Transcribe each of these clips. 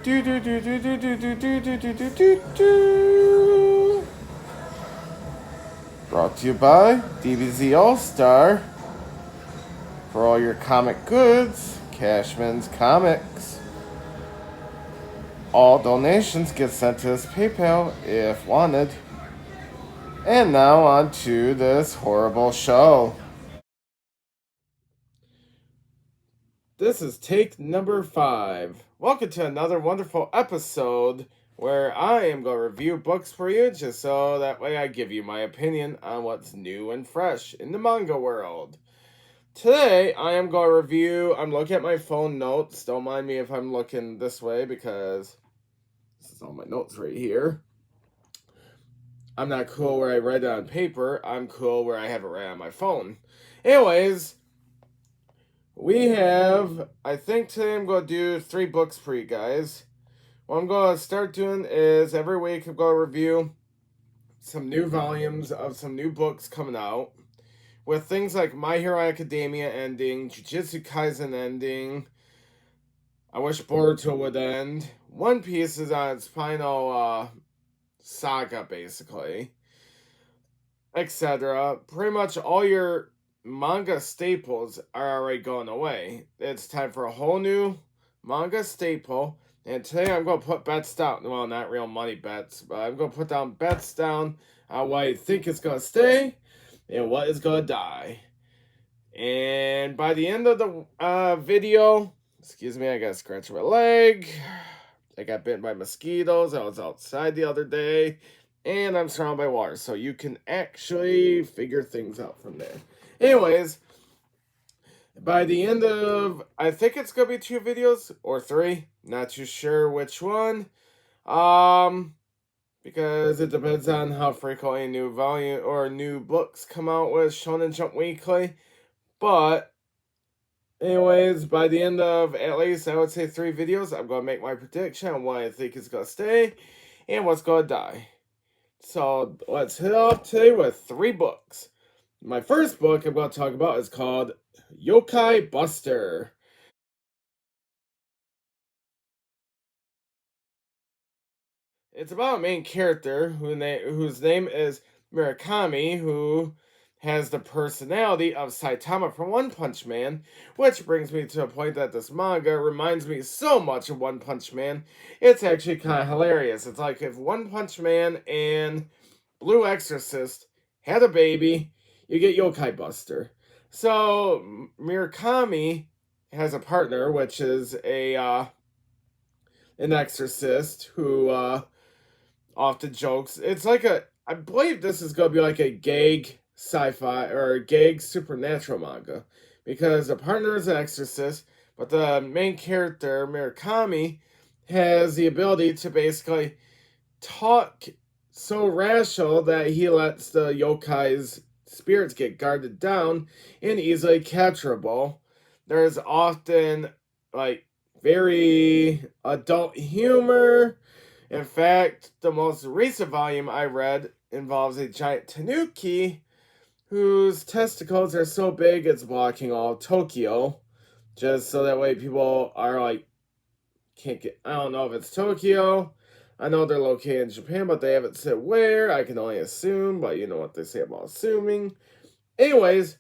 Do do do do do do do do do do do do do. Brought to you by DBZ All Star. For all your comic goods, Cashman's Comics. All donations get sent to his PayPal if wanted. And now on to this horrible show. This is take number 5. Welcome to another wonderful episode where I am going to review books for you just so that way I give you my opinion on what's new and fresh in the manga world. Today I am going to review, I'm looking at my phone notes. Don't mind me if I'm looking this way because this is all my notes right here. I'm not cool where I write it on paper. I'm cool where I have it right on my phone. Anyways, we have, I think today I'm going to do 3 books for you guys. What I'm going to start doing is every week I'm going to review some new volumes of some new books coming out. With things like My Hero Academia ending, Jujutsu Kaisen ending, I wish Boruto would end. One Piece is on its final saga, basically, etc. Pretty much all your manga staples are already going away. It's time for a whole new manga staple. And today I'm going to put bets down. Well, not real money bets, but I'm going to put down bets down on what I think is going to stay and what is going to die. And by the end of the video, excuse me, I got to scratch my leg. I got bitten by mosquitoes. I was outside the other day. And I'm surrounded by water. So you can actually figure things out from there. Anyways, by the end of, I think it's going to be 2 videos or 3. Not too sure which one. Because it depends on how frequently new volume or new books come out with Shonen Jump Weekly. But anyways, by the end of at least, I would say 3 videos, I'm going to make my prediction on what I think is going to stay and what's going to die. So let's hit off today with 3 books. My first book I'm going to talk about is called Yokai Buster. It's about a main character whose name is Murakami, who has the personality of Saitama from One Punch Man, which brings me to a point that this manga reminds me so much of One Punch Man. It's actually kind of hilarious. It's like if One Punch Man and Blue Exorcist had a baby, you get Yokai Buster. So Murakami has a partner, which is an exorcist who often jokes. It's like I believe this is going to be like a gag sci-fi or a gag supernatural manga, because the partner is an exorcist, but the main character, Murakami, has the ability to basically talk so rational that he lets the yokai's spirits get guarded down and easily capturable. There's often like very adult humor. In fact, the most recent volume I read involves a giant tanuki whose testicles are so big it's blocking all of Tokyo. Just so that way people are like, can't get, I don't know if it's Tokyo. I know they're located in Japan, but they haven't said where. I can only assume, but you know what they say about assuming. Anyways,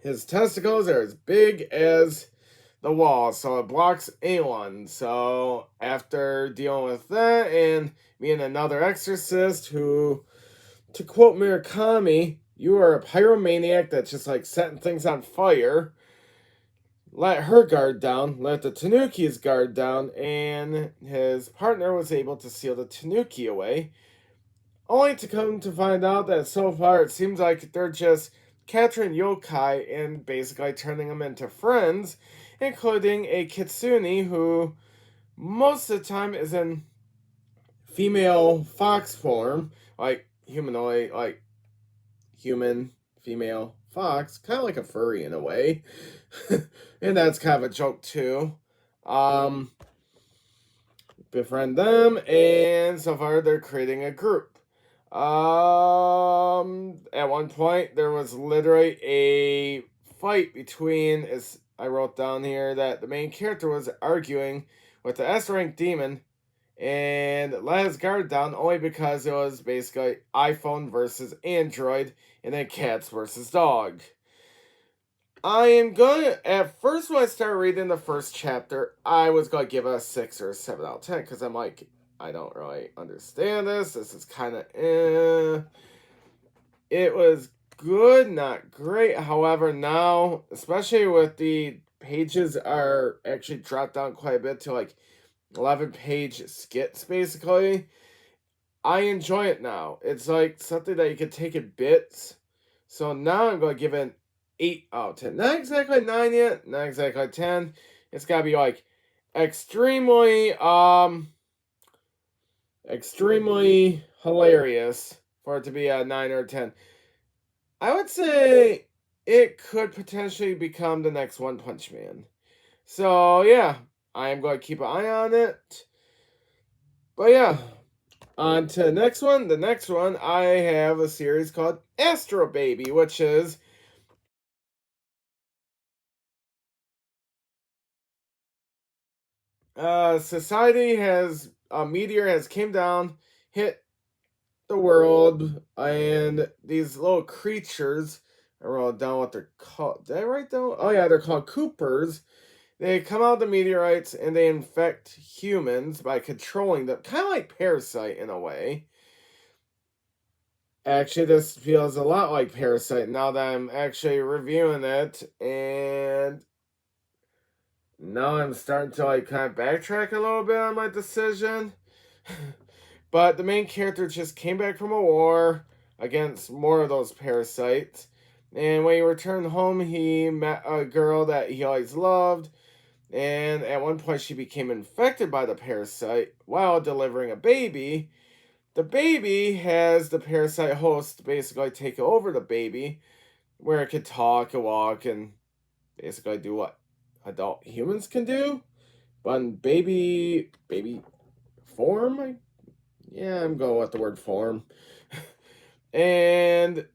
his testicles are as big as the wall, so it blocks anyone. So after dealing with that and me and another exorcist who, to quote Murakami, you are a pyromaniac that's just like setting things on fire, let her guard down, let the Tanuki's guard down, and his partner was able to seal the Tanuki away, only to come to find out that so far it seems like they're just capturing yokai and basically turning them into friends, including a kitsune who most of the time is in female fox form, like humanoid, like human female fox, kind of like a furry in a way. And that's kind of a joke too. Befriend them, and so far they're creating a group. At one point there was literally a fight between, as I wrote down here, that the main character was arguing with the S rank demon and let his guard down only because it was basically iPhone versus Android and then cats versus dog. I am going to, at first when I started reading the first chapter, I was going to give it a 6 or a 7 out of 10 because I'm like, I don't really understand this. This is kind of It was good, not great. However, now, especially with the pages are actually dropped down quite a bit to like 11-page skits basically. I enjoy it now. It's like something that you can take in bits. So now I'm going to give it an 8 out of 10. Not exactly 9 yet, not exactly 10. It's got to be like extremely extremely hilarious for it to be a 9 or 10. I would say it could potentially become the next One Punch Man. So yeah, I am going to keep an eye on it. But yeah, on to the next one. The next one, I have a series called Astro Baby, which is society has a meteor has came down, hit the world, and these little creatures. I wrote down what they're called. Did I write down? Oh yeah, they're called Coopers. They come out of the meteorites and they infect humans by controlling them, kind of like Parasite in a way. Actually, this feels a lot like Parasite now that I'm actually reviewing it, and now I'm starting to like kind of backtrack a little bit on my decision. But the main character just came back from a war against more of those parasites. And when he returned home, he met a girl that he always loved. And at one point, she became infected by the parasite while delivering a baby. The baby has the parasite host basically take over the baby, where it could talk and walk and basically do what adult humans can do, but in baby form. Yeah, I'm going with the word form. And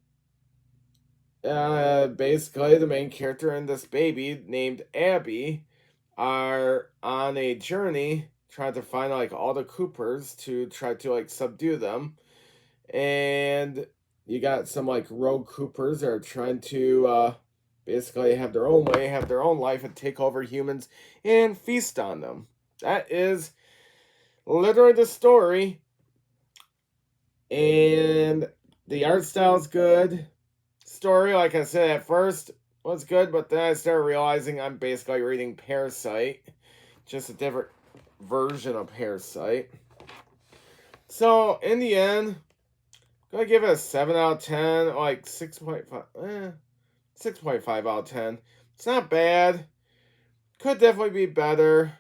basically, the main character and this baby named Abby are on a journey trying to find like all the Coopers to try to like subdue them. And you got some like rogue Coopers that are trying to basically have their own way, have their own life, and take over humans and feast on them. That is literally the story. And the art style is good. Story, like I said at first, was good, but then I started realizing I'm basically reading Parasite, just a different version of Parasite. So in the end, I'm gonna give it a 7 out of 10, like 6.5, 6.5 out of 10. It's not bad. Could definitely be better,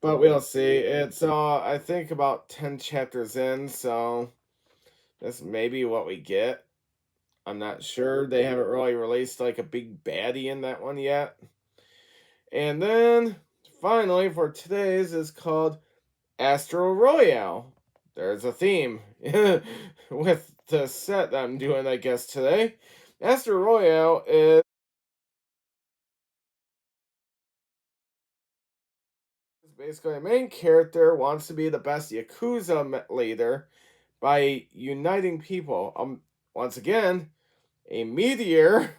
but we'll see. It's I think about 10 chapters in, so that's maybe what we get. I'm not sure. They haven't really released like a big baddie in that one yet. And then finally for today's is called Astro Royale. There's a theme with the set that I'm doing, I guess, today. Astro Royale is basically a main character wants to be the best Yakuza leader by uniting people. Once again, a meteor,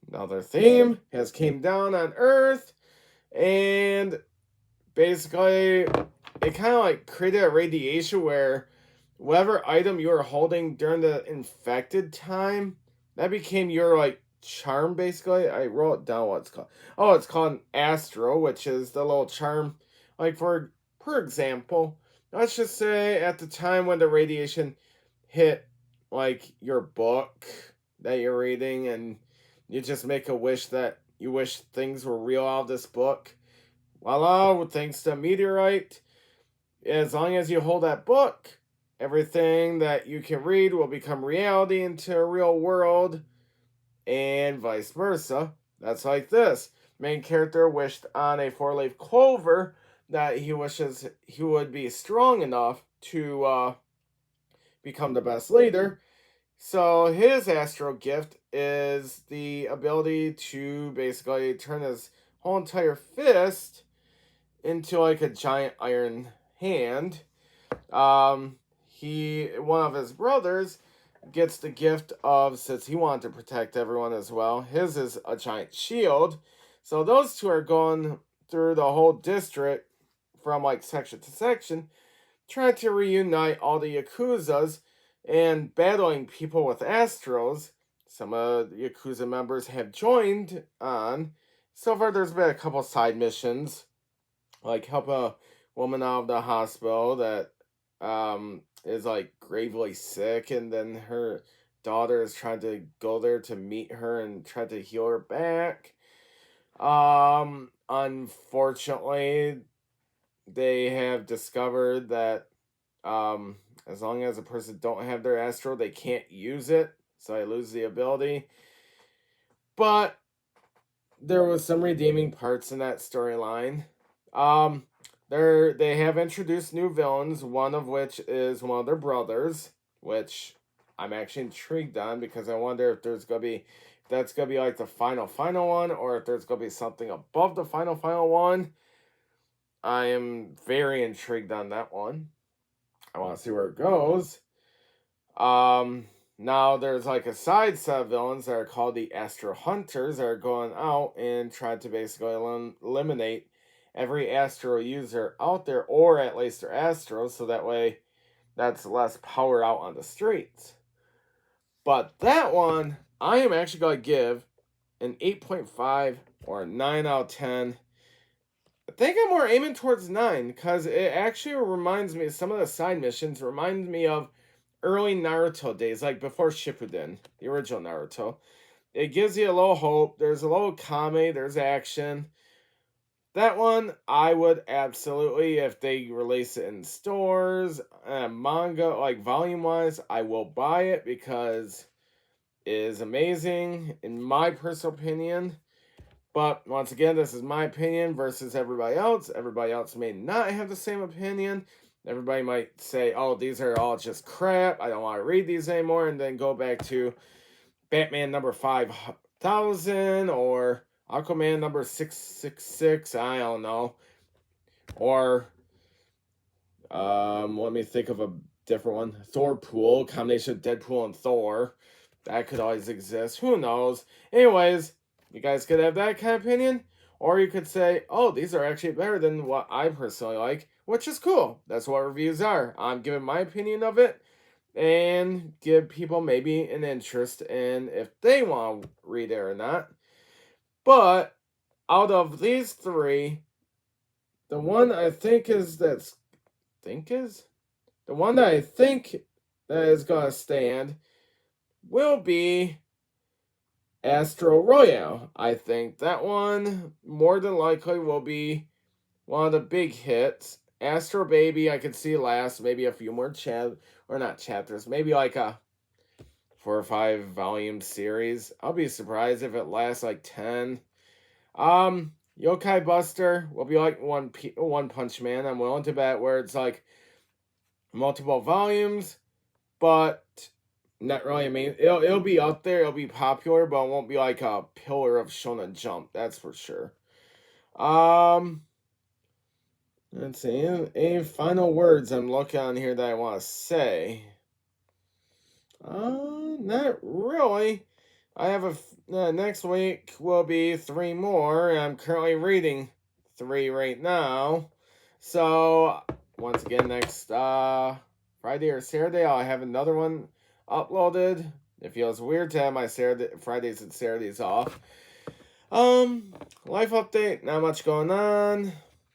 another theme, has came down on Earth, and basically it kind of like created a radiation where whatever item you were holding during the infected time, that became your like charm basically. I wrote down what it's called. Oh, it's called an Astro, which is the little charm. Like for example, let's just say at the time when the radiation hit like your book that you're reading and you just make a wish that you wish things were real out of this book. Voila, thanks to meteorite, as long as you hold that book, everything that you can read will become reality into a real world, and vice versa. That's like this. Main character wished on a four-leaf clover that he wishes he would be strong enough to become the best leader. So his astral gift is the ability to basically turn his whole entire fist into like a giant iron hand. Um, one of his brothers gets the gift of, since he wanted to protect everyone as well, his is a giant shield. So those two are going through the whole district from like section to section, trying to reunite all the Yakuzas and battling people with Astros. Some of the Yakuza members have joined on. So far, there's been a couple side missions, like help a woman out of the hospital that is like gravely sick, and then her daughter is trying to go there to meet her and try to heal her back. Unfortunately, they have discovered that as long as a person don't have their astro, they can't use it, so I lose the ability. But there was some redeeming parts in that storyline. Um, they have introduced new villains, one of which is one of their brothers, which I'm actually intrigued on because I wonder if that's gonna be like the final one, or if there's gonna be something above the final one. I am very intrigued on that one. I want to see where it goes. Um, Now there's like a side set of villains that are called the Astro Hunters that are going out and trying to basically eliminate every Astro user out there, or at least their Astros, so that way that's less power out on the streets. But that one, I am actually going to give an 8.5 or a 9 out of 10. I think I'm more aiming towards 9 because it actually reminds me, some of the side missions remind me of early Naruto days, like before Shippuden, the original Naruto. It gives you a little hope. There's a little comedy, there's action. That one, I would absolutely, if they release it in stores, manga, like volume wise, I will buy it because it is amazing, in my personal opinion. But once again, this is my opinion versus everybody else. Everybody else may not have the same opinion. Everybody might say, oh, these are all just crap. I don't want to read these anymore. And then go back to Batman number 5000 or Aquaman number 666. I don't know. Or, let me think of a different one. Thor Pool, combination of Deadpool and Thor. That could always exist. Who knows? Anyways, you guys could have that kind of opinion. Or you could say, oh, these are actually better than what I personally like, which is cool. That's what reviews are. I'm giving my opinion of it and give people maybe an interest in if they want to read it or not. But out of these three, the one I think is that's think is the one that I think that is gonna stand will be Astro Royale. I think that one more than likely will be one of the big hits. Astro Baby, I could see last maybe a few more not chapters, maybe like a 4 or 5 volume series. I'll be surprised if it lasts like 10. Yokai Buster will be like One Punch Man. I'm willing to bet where it's like multiple volumes, but not really. I mean, it'll be up there. It'll be popular, but it won't be like a pillar of Shonen Jump. That's for sure. Let's see. Any final words I'm looking on here that I want to say? Not really. I have next week will be 3 more, and I'm currently reading 3 right now. So once again, next Friday or Saturday, I'll have another one uploaded. It feels weird to have my Fridays and Saturdays off. Life update, not much going on.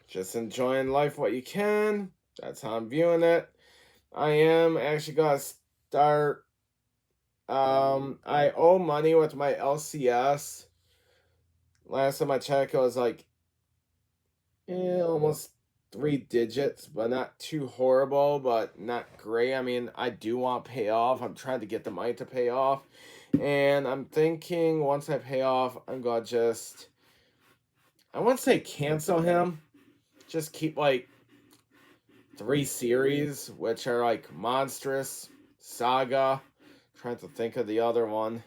Just enjoying life what you can. That's how I'm viewing it. I am actually gonna start. I owe money with my LCS. Last time I checked, it was like almost 3 digits, but not too horrible, but not great. I mean, I do want to pay off. I'm trying to get the money to pay off. And I'm thinking once I pay off, I'm going to just, I won't say cancel him. Just keep like 3 series, which are like Monstrous, Saga. I'm trying to think of the other one.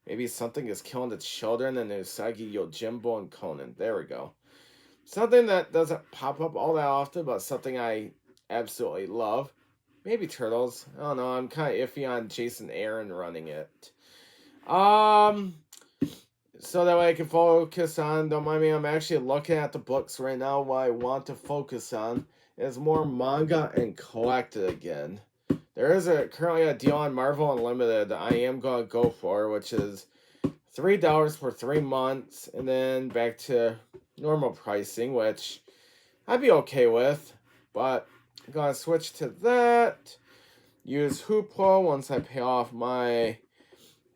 Maybe something is killing the children and Usagi Yojimbo and Conan. There we go. Something that doesn't pop up all that often, but something I absolutely love. Maybe Turtles. I don't know. I'm kind of iffy on Jason Aaron running it. Um, so that way I can focus on. Don't mind me. I'm actually looking at the books right now. What I want to focus on is more manga and collected again. There is currently a deal on Marvel Unlimited that I am gonna go for, which is $3 for 3 months, and then back to normal pricing, which I'd be okay with. But I'm gonna switch to that. Use Hoopla once I pay off my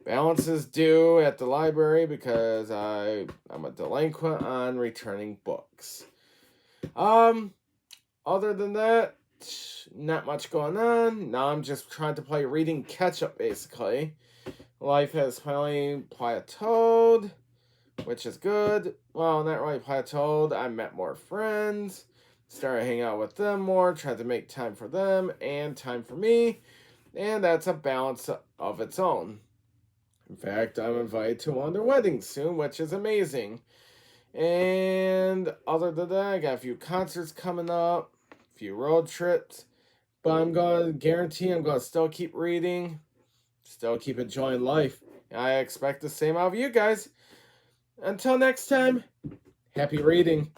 balances due at the library because I'm a delinquent on returning books. Um, Other than that, not much going on. Now I'm just trying to play reading catch up basically. Life has finally plateaued, which is good. Well, not really plateaued. I met more friends, started hanging out with them more, tried to make time for them and time for me, and that's a balance of its own. In fact, I'm invited to one of their weddings soon, which is amazing. And other than that, I got a few concerts coming up, a few road trips, but I'm going to guarantee I'm going to still keep reading, still keep enjoying life. I expect the same out of you guys. Until next time, happy reading.